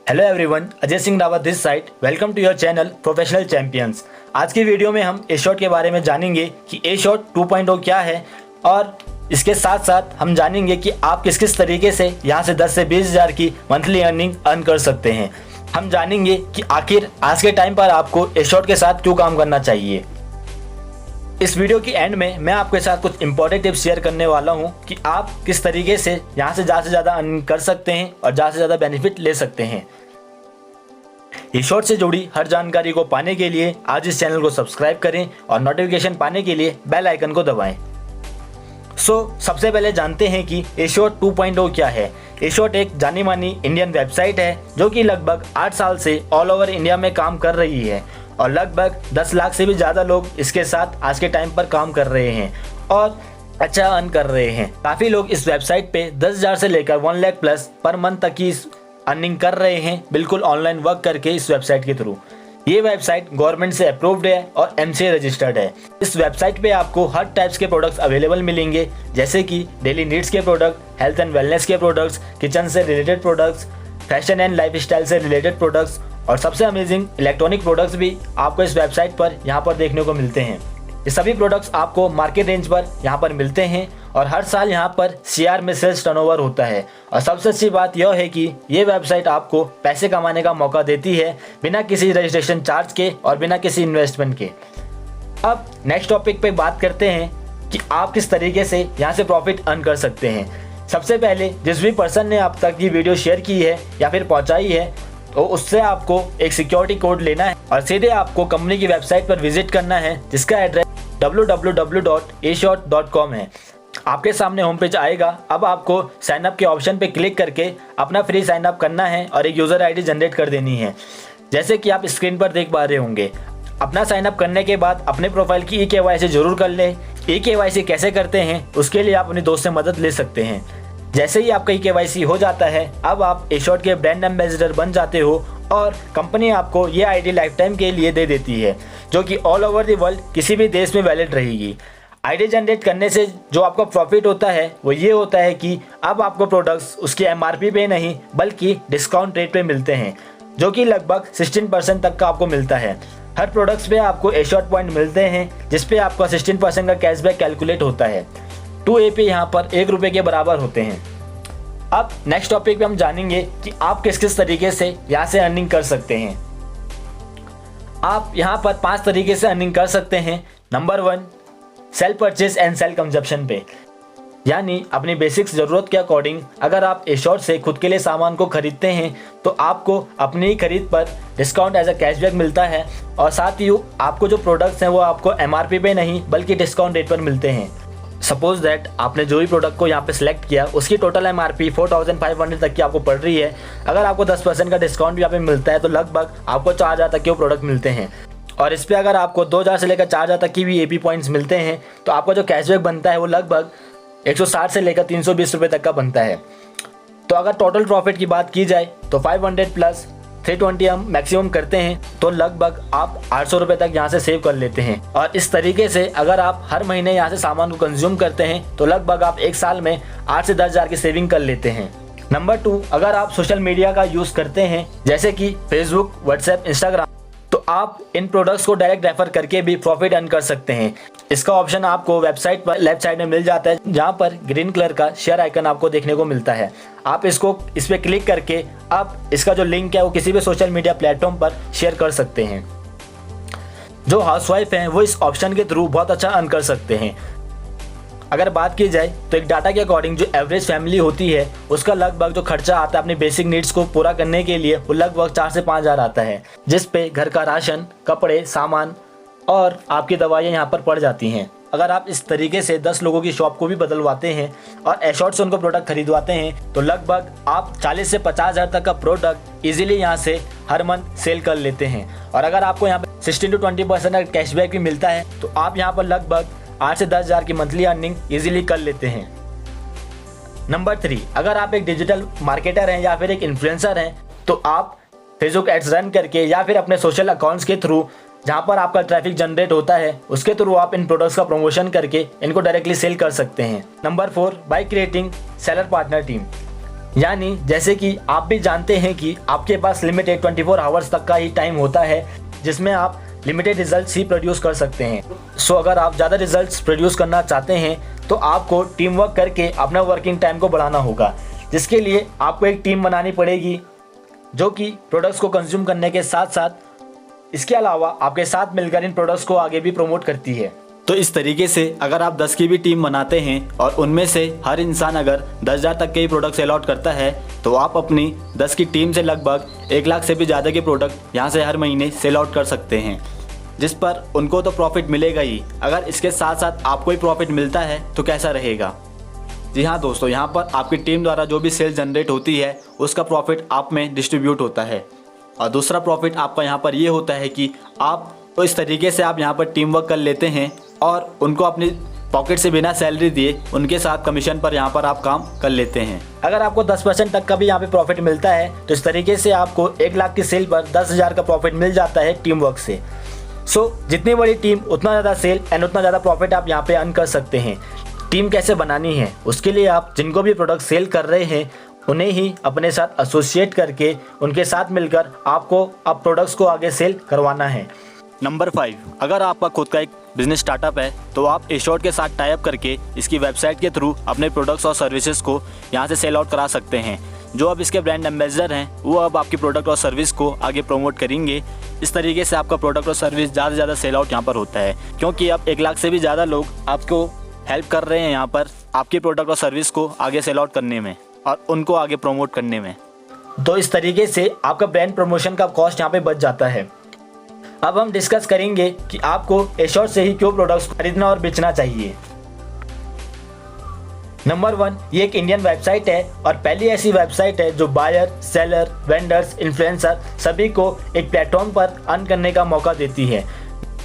Hello everyone, Ajay Singh Rawat this side. Welcome to your channel professional champions. आज की video में हम ए शॉट के बारे में जानेंगे कि ए शॉट 2.0 क्या है और इसके साथ साथ हम जानेंगे कि आप किस किस तरीके से यहाँ से 10 से 20 हज़ार की मंथली अर्निंग अर्न कर सकते हैं। हम जानेंगे कि आखिर आज के टाइम पर आपको ए शॉट के साथ क्यों काम करना चाहिए। इस वीडियो की एंड में मैं आपके साथ कुछ इंपॉर्टेंट टिप्स शेयर करने वाला हूं कि आप किस तरीके से यहां से ज़्यादा अर्निंग कर सकते हैं और ज़्यादा से ज़्यादा बेनिफिट ले सकते हैं। ए शॉट से जुड़ी हर जानकारी को पाने के लिए आज इस चैनल को सब्सक्राइब करें और नोटिफिकेशन पाने के लिए बेल आइकन को दबाएं। सबसे पहले जानते हैं कि ए शॉट 2.0 क्या है। ए शॉट एक जानी मानी इंडियन वेबसाइट है जो कि लगभग 8 साल से ऑल ओवर इंडिया में काम कर रही है और लगभग 10 लाख से भी ज़्यादा लोग इसके साथ आज के टाइम पर काम कर रहे हैं और अच्छा अर्न कर रहे हैं। काफ़ी लोग इस वेबसाइट पे 10,000 से लेकर 1 लाख प्लस पर मंथ तक की अर्निंग कर रहे हैं, बिल्कुल ऑनलाइन वर्क करके इस वेबसाइट के थ्रू। ये वेबसाइट गवर्नमेंट से अप्रूव्ड है और MCA रजिस्टर्ड है। इस वेबसाइट पे आपको हर टाइप्स के प्रोडक्ट्स अवेलेबल मिलेंगे, जैसे कि डेली नीड्स के प्रोडक्ट, हेल्थ एंड वेलनेस के प्रोडक्ट्स, किचन से related products, fashion and lifestyle से रिलेटेड प्रोडक्ट्स और सबसे अमेजिंग इलेक्ट्रॉनिक प्रोडक्ट्स भी आपको इस वेबसाइट पर यहाँ पर देखने को मिलते हैं। ये सभी प्रोडक्ट्स आपको मार्केट रेंज पर यहाँ पर मिलते हैं और हर साल यहाँ पर CR में सेल्स टर्नओवर होता है। और सबसे अच्छी बात यह है कि ये वेबसाइट आपको पैसे कमाने का मौका देती है बिना किसी रजिस्ट्रेशन चार्ज के और बिना किसी इन्वेस्टमेंट के। अब नेक्स्ट टॉपिक पे बात करते हैं कि आप किस तरीके से यहाँ से प्रॉफिट अर्न कर सकते हैं। सबसे पहले जिस भी पर्सन ने अब तक ये वीडियो शेयर की है या फिर पहुँचाई है तो उससे आपको एक सिक्योरिटी कोड लेना है और सीधे आपको कंपनी की वेबसाइट पर विजिट करना है, जिसका एड्रेस www.ashot.com है। आपके सामने होम पेज आएगा। अब आपको साइन अप के ऑप्शन पे क्लिक करके अपना फ्री साइन अप करना है और एक यूज़र आईडी जनरेट कर देनी है, जैसे कि आप स्क्रीन पर देख पा रहे होंगे। अपना साइन अप करने के बाद अपने प्रोफाइल की KYC जरूर कर लें। KYC कैसे करते हैं उसके लिए आप अपने दोस्त से मदद ले सकते हैं। जैसे ही आपका KYC हो जाता है, अब आप ए शॉट के ब्रांड एम्बेसडर बन जाते हो और कंपनी आपको ये आईडी लाइफ टाइम के लिए दे देती है, जो कि ऑल ओवर द वर्ल्ड किसी भी देश में वैलिड रहेगी। आईडी जनरेट करने से जो आपका प्रॉफिट होता है वो ये होता है कि अब आपको प्रोडक्ट्स उसके MRP पे नहीं बल्कि डिस्काउंट रेट पे मिलते हैं, जो कि लगभग 16% तक का आपको मिलता है। हर प्रोडक्ट्स पे आपको ए शॉट पॉइंट मिलते हैं, जिसपे आपका 16% का कैशबैक कैलकुलेट होता है। 2 AP यहाँ पर 1 रुपये के बराबर होते हैं। अब नेक्स्ट टॉपिक पे हम जानेंगे कि आप किस किस तरीके से यहाँ से अर्निंग कर सकते हैं। आप यहाँ पर 5 तरीके से अर्निंग कर सकते हैं। Number 1, sale purchase and sale consumption पे, यानी अपनी बेसिक्स ज़रूरत के अकॉर्डिंग अगर आप ए शॉट से खुद के लिए सामान को खरीदते हैं तो आपको अपनी ही खरीद पर डिस्काउंट एज अ कैशबैक मिलता है और साथ ही आपको जो प्रोडक्ट्स हैं वो आपको MRP पे नहीं बल्कि डिस्काउंट रेट पर मिलते हैं। सपोज दैट आपने जो भी प्रोडक्ट को यहाँ पे सिलेक्ट किया उसकी टोटल MRP 4500 तक की आपको पड़ रही है। अगर आपको 10% का डिस्काउंट भी यहाँ पे मिलता है तो लगभग आपको 4000 तक के वो प्रोडक्ट मिलते हैं। और इस पर अगर आपको 2000 से लेकर 4000 तक की भी AP पॉइंट्स मिलते हैं तो आपका जो कैशबैक बनता है वो लगभग 160 से लेकर 320 रुपये तक का बनता है। तो अगर टोटल प्रॉफिट की बात की जाए तो 500 प्लस 320 हम मैक्सिमम करते हैं तो लगभग आप 800 रुपये तक यहाँ से सेव कर लेते हैं। और इस तरीके से अगर आप हर महीने यहाँ से सामान को कंज्यूम करते हैं तो लगभग आप एक साल में 8 से 10 हज़ार की सेविंग कर लेते हैं। नंबर 2, अगर आप सोशल मीडिया का यूज़ करते हैं जैसे कि फेसबुक, व्हाट्सएप, इंस्टाग्राम, तो आप इन प्रोडक्ट्स को डायरेक्ट रेफर करके भी प्रॉफिट अर्न कर सकते हैं। इसका ऑप्शन आपको वेबसाइट पर लेफ्ट साइड में मिल जाता है, जहां पर ग्रीन कलर का शेयर आइकन आपको देखने को मिलता है। आप इस पर क्लिक करके आप इसका जो लिंक है वो किसी भी सोशल मीडिया प्लेटफॉर्म पर शेयर कर सकते हैं। जो हाउसवाइफ हैं वो इस ऑप्शन के थ्रू बहुत अच्छा अर्न कर सकते हैं। अगर बात की जाए तो एक डाटा के अकॉर्डिंग जो एवरेज फैमिली होती है उसका लगभग जो खर्चा आता है अपनी बेसिक नीड्स को पूरा करने के लिए वो लगभग 4 से 5 हज़ार आता है, जिस पे घर का राशन, कपड़े, सामान और आपकी दवाइयाँ यहाँ पर पड़ जाती हैं। अगर आप इस तरीके से 10 लोगों की शॉप को भी बदलवाते हैं और ए शॉट से उनको प्रोडक्ट खरीदवाते हैं तो लगभग आप 40 से 50 हज़ार तक का प्रोडक्ट इजीली यहाँ से हर मंथ सेल कर लेते हैं। और अगर आपको यहाँ पर 16 to 20% का कैशबैक भी मिलता है तो आप यहाँ पर लगभग 8 से 10 हज़ार की मंथली अर्निंग इजीली कर लेते हैं। नंबर 3, अगर आप एक डिजिटल मार्केटर हैं या फिर एक इन्फ्लुएंसर हैं तो आप फेसबुक एड्स रन करके या फिर अपने सोशल अकाउंट्स के थ्रू जहां पर आपका ट्रैफिक जनरेट होता है उसके थ्रू आप इन प्रोडक्ट्स का प्रमोशन करके इनको डायरेक्टली सेल कर सकते हैं। Number 4, by creating seller partner team. यानी जैसे कि आप भी जानते हैं कि आपके पास लिमिटेड 24 आवर्स तक का ही टाइम होता है जिसमें आप लिमिटेड रिजल्ट्स ही प्रोड्यूस कर सकते हैं। सो अगर आप ज़्यादा रिजल्ट्स प्रोड्यूस करना चाहते हैं तो आपको टीम वर्क करके अपना वर्किंग टाइम को बढ़ाना होगा, जिसके लिए आपको एक टीम बनानी पड़ेगी जो कि प्रोडक्ट्स को कंज्यूम करने के साथ साथ इसके अलावा आपके साथ मिलकर इन प्रोडक्ट्स को आगे भी प्रमोट करती है। तो इस तरीके से अगर आप 10 की भी टीम बनाते हैं और उनमें से हर इंसान अगर 10,000 तक के ही प्रोडक्ट सेल आउट करता है तो आप अपनी 10 की टीम से लगभग 1 लाख से भी ज़्यादा के प्रोडक्ट यहाँ से हर महीने सेल आउट कर सकते हैं, जिस पर उनको तो प्रॉफिट मिलेगा ही। अगर इसके साथ साथ आपको ही प्रॉफिट मिलता है तो कैसा रहेगा। जी हाँ दोस्तों, यहाँ पर आपकी टीम द्वारा जो भी सेल जनरेट होती है उसका प्रॉफिट आप में डिस्ट्रीब्यूट होता है। और दूसरा प्रॉफिट आपका यहाँ पर ये होता है कि आप तो इस तरीके से आप यहाँ पर टीम वर्क कर लेते हैं और उनको अपनी पॉकेट से बिना सैलरी दिए उनके साथ कमीशन पर यहाँ पर आप काम कर लेते हैं। अगर आपको 10% तक का भी यहाँ पे प्रॉफिट मिलता है तो इस तरीके से आपको 1 लाख की सेल पर 10,000 का प्रॉफिट मिल जाता है टीम वर्क से। सो जितनी बड़ी टीम उतना ज़्यादा सेल एंड उतना ज़्यादा प्रॉफिट आप यहाँ पे अर्न कर सकते हैं। टीम कैसे बनानी है उसके लिए आप जिनको भी प्रोडक्ट सेल कर रहे हैं उन्हें ही अपने साथ एसोसिएट करके उनके साथ मिलकर आपको अब प्रोडक्ट्स को आगे सेल करवाना है। नंबर 5, अगर आपका खुद का एक बिजनेस स्टार्टअप है तो आप एश्योर्ड के साथ टाई अप करके इसकी वेबसाइट के थ्रू अपने प्रोडक्ट्स और सर्विसेज को यहाँ से सेल आउट करा सकते हैं। जो अब इसके ब्रांड एम्बेसडर हैं वो अब आपकी प्रोडक्ट और सर्विस को आगे प्रमोट करेंगे। इस तरीके से आपका प्रोडक्ट और सर्विस ज़्यादा से ज़्यादा सेल आउट यहाँ पर होता है, क्योंकि अब 1 लाख से भी ज़्यादा लोग आपको हेल्प कर रहे हैं यहाँ पर आपके प्रोडक्ट और सर्विस को आगे सेल आउट करने में और उनको आगे प्रमोट करने में। तो इस तरीके से आपका ब्रांड प्रमोशन का कॉस्ट यहाँ पे बच जाता है। अब हम डिस्कस करेंगे कि आपको एश्योर्ड से ही क्यों प्रोडक्ट्स खरीदना और बेचना चाहिए। नंबर 1, ये एक इंडियन वेबसाइट है और पहली ऐसी वेबसाइट है जो बायर, सेलर, वेंडर्स, इन्फ्लुएंसर सभी को एक प्लेटफॉर्म पर अर्न करने का मौका देती है।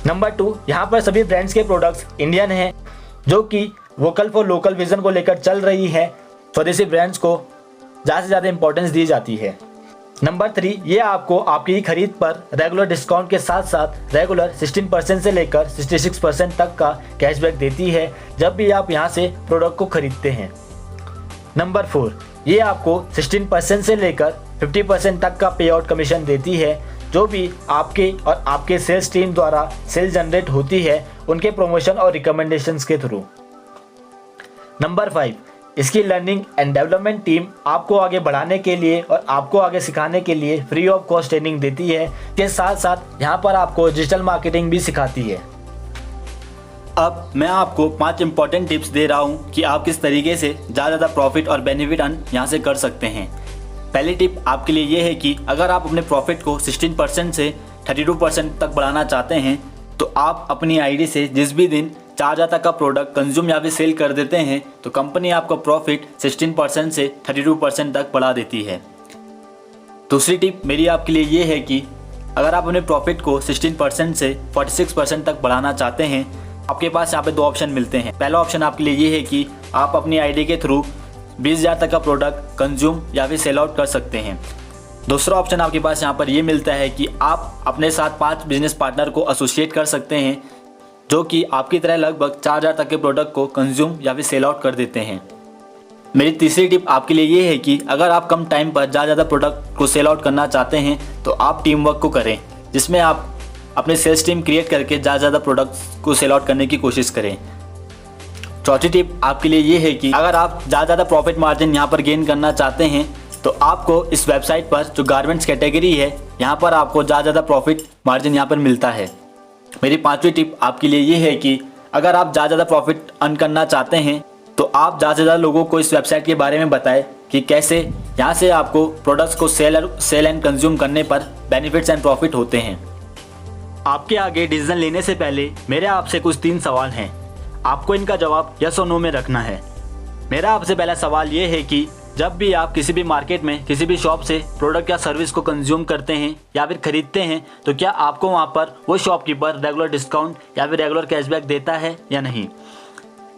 नंबर 2, यहाँ पर सभी ब्रांड्स के प्रोडक्ट्स इंडियन हैं जो कि वोकल फॉर लोकल विजन को लेकर चल रही है। स्वदेशी ब्रांड्स को ज़्यादा से ज़्यादा इंपॉर्टेंस दी जाती है। नंबर 3, ये आपको आपकी खरीद पर रेगुलर डिस्काउंट के साथ साथ रेगुलर 16% से लेकर 66% तक का कैशबैक देती है जब भी आप यहाँ से प्रोडक्ट को खरीदते हैं। नंबर 4, ये आपको 16% से लेकर 50% तक का पे आउट कमीशन देती है जो भी आपके और आपके सेल्स टीम द्वारा सेल जनरेट होती है उनके प्रमोशन और रिकमेंडेशंस के थ्रू। नंबर 5, इसकी लर्निंग एंड डेवलपमेंट टीम आपको आगे बढ़ाने के लिए और आपको आगे सिखाने के लिए फ्री ऑफ कॉस्ट ट्रेनिंग देती है। के साथ साथ यहाँ पर आपको डिजिटल मार्केटिंग भी सिखाती है। अब मैं आपको 5 इंपॉर्टेंट टिप्स दे रहा हूँ कि आप किस तरीके से ज़्यादा प्रॉफिट और बेनिफिट अर्न यहाँ से कर सकते हैं। पहली टिप आपके लिए ये है कि अगर आप अपने प्रॉफिट को 16% से 32% तक बढ़ाना चाहते हैं तो आप अपनी आईडी से जिस भी दिन 4,000 तक का प्रोडक्ट कंज्यूम या फिर सेल कर देते हैं तो कंपनी आपका प्रॉफिट 16% से 32% तक बढ़ा देती है। दूसरी टिप मेरी आपके लिए ये है कि अगर आप अपने प्रॉफिट को 16% से 46% तक बढ़ाना चाहते हैं आपके पास यहाँ पे 2 ऑप्शन मिलते हैं। पहला ऑप्शन आपके लिए ये है कि आप अपनी आईडी के थ्रू 20,000 तक का प्रोडक्ट कंज्यूम या फिर सेल आउट कर सकते हैं। दूसरा ऑप्शन आपके पास यहाँ पर ये मिलता है कि आप अपने साथ 5 बिजनेस पार्टनर को एसोसिएट कर सकते हैं जो कि आपकी तरह लगभग 4,000 तक के प्रोडक्ट को कंज्यूम या फिर सेल आउट कर देते हैं। मेरी तीसरी टिप आपके लिए ये है कि अगर आप कम टाइम पर ज़्यादा प्रोडक्ट को सेल आउट करना चाहते हैं तो आप टीम वर्क को करें, जिसमें आप अपने सेल्स टीम क्रिएट करके ज़्यादा प्रोडक्ट्स को सेल आउट करने की कोशिश करें। चौथी टिप आपके लिए ये है कि अगर आप ज़्यादा प्रॉफिट मार्जिन यहाँ पर गेन करना चाहते हैं तो आपको इस वेबसाइट पर जो गारमेंट्स कैटेगरी है यहाँ पर आपको ज़्यादा प्रॉफिट मार्जिन यहाँ पर मिलता है। मेरी 5वीं टिप आपके लिए ये है कि अगर आप ज़्यादा प्रॉफिट अर्न करना चाहते हैं तो आप ज़्यादा से ज़्यादा लोगों को इस वेबसाइट के बारे में बताएं कि कैसे यहाँ से आपको प्रोडक्ट्स को सेल एंड कंज्यूम करने पर बेनिफिट्स एंड प्रॉफिट होते हैं। आपके आगे डिसीजन लेने से पहले मेरे आपसे कुछ 3 सवाल हैं, आपको इनका जवाब यस और नो में रखना है। मेरा आपसे पहला सवाल ये है कि जब भी आप किसी भी मार्केट में किसी भी शॉप से प्रोडक्ट या सर्विस को कंज्यूम करते हैं या फिर खरीदते हैं तो क्या आपको वहाँ पर वो शॉपकीपर रेगुलर डिस्काउंट या फिर रेगुलर कैशबैक देता है या नहीं।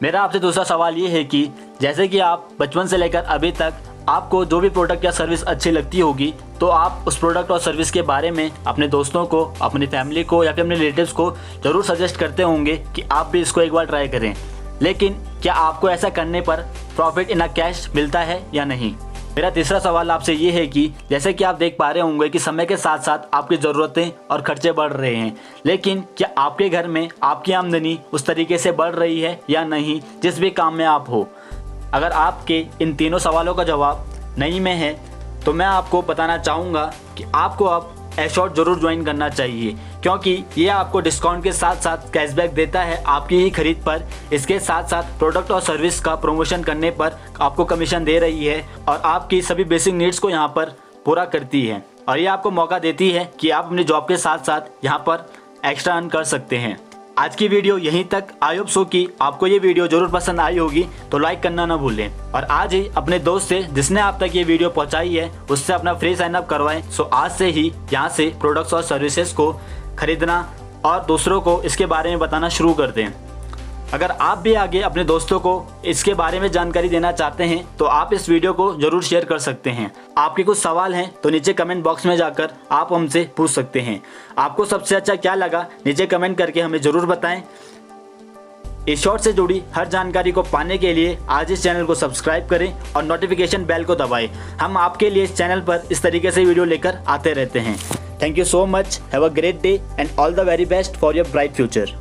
मेरा आपसे दूसरा सवाल ये है कि जैसे कि आप बचपन से लेकर अभी तक आपको जो भी प्रोडक्ट या सर्विस अच्छी लगती होगी तो आप उस प्रोडक्ट और सर्विस के बारे में अपने दोस्तों को, अपनी फैमिली को या फिर अपने रिलेटिव्स को ज़रूर सजेस्ट करते होंगे कि आप भी इसको एक बार ट्राई करें। लेकिन क्या आपको ऐसा करने पर प्रॉफिट इन कैश मिलता है या नहीं। मेरा तीसरा सवाल आपसे ये है कि जैसे कि आप देख पा रहे होंगे कि समय के साथ साथ आपकी ज़रूरतें और खर्चे बढ़ रहे हैं, लेकिन क्या आपके घर में आपकी आमदनी उस तरीके से बढ़ रही है या नहीं जिस भी काम में आप हो? अगर आपके इन तीनों सवालों का जवाब नहीं में है तो मैं आपको बताना चाहूँगा कि आपको अब एश्योर्ड जरूर ज्वाइन करना चाहिए, क्योंकि ये आपको डिस्काउंट के साथ साथ कैशबैक देता है आपकी ही खरीद पर। इसके साथ साथ प्रोडक्ट और सर्विस का प्रमोशन करने पर आपको कमीशन दे रही है और आपकी सभी बेसिक नीड्स को यहाँ पर पूरा करती है। और ये आपको मौका देती है कि आप अपने जॉब के साथ साथ यहाँ पर एक्स्ट्रा अर्न कर सकते हैं। आज की वीडियो यहीं तक। आई होप सो कि आपको ये वीडियो जरूर पसंद आई होगी, तो लाइक करना ना भूलें और आज ही अपने दोस्त से जिसने आप तक ये वीडियो पहुंचाई है उससे अपना फ्री साइन अप करवाएं। सो आज से ही यहाँ से प्रोडक्ट्स और सर्विसेज को खरीदना और दूसरों को इसके बारे में बताना शुरू कर दें। अगर आप भी आगे अपने दोस्तों को इसके बारे में जानकारी देना चाहते हैं तो आप इस वीडियो को जरूर शेयर कर सकते हैं। आपके कुछ सवाल हैं तो नीचे कमेंट बॉक्स में जाकर आप हमसे पूछ सकते हैं। आपको सबसे अच्छा क्या लगा नीचे कमेंट करके हमें ज़रूर बताएं। इस शॉर्ट से जुड़ी हर जानकारी को पाने के लिए आज इस चैनल को सब्सक्राइब करें और नोटिफिकेशन बेल को दबाएं। हम आपके लिए इस चैनल पर इस तरीके से वीडियो लेकर आते रहते हैं। Thank you so much. Have a great day and all the very best for your bright future.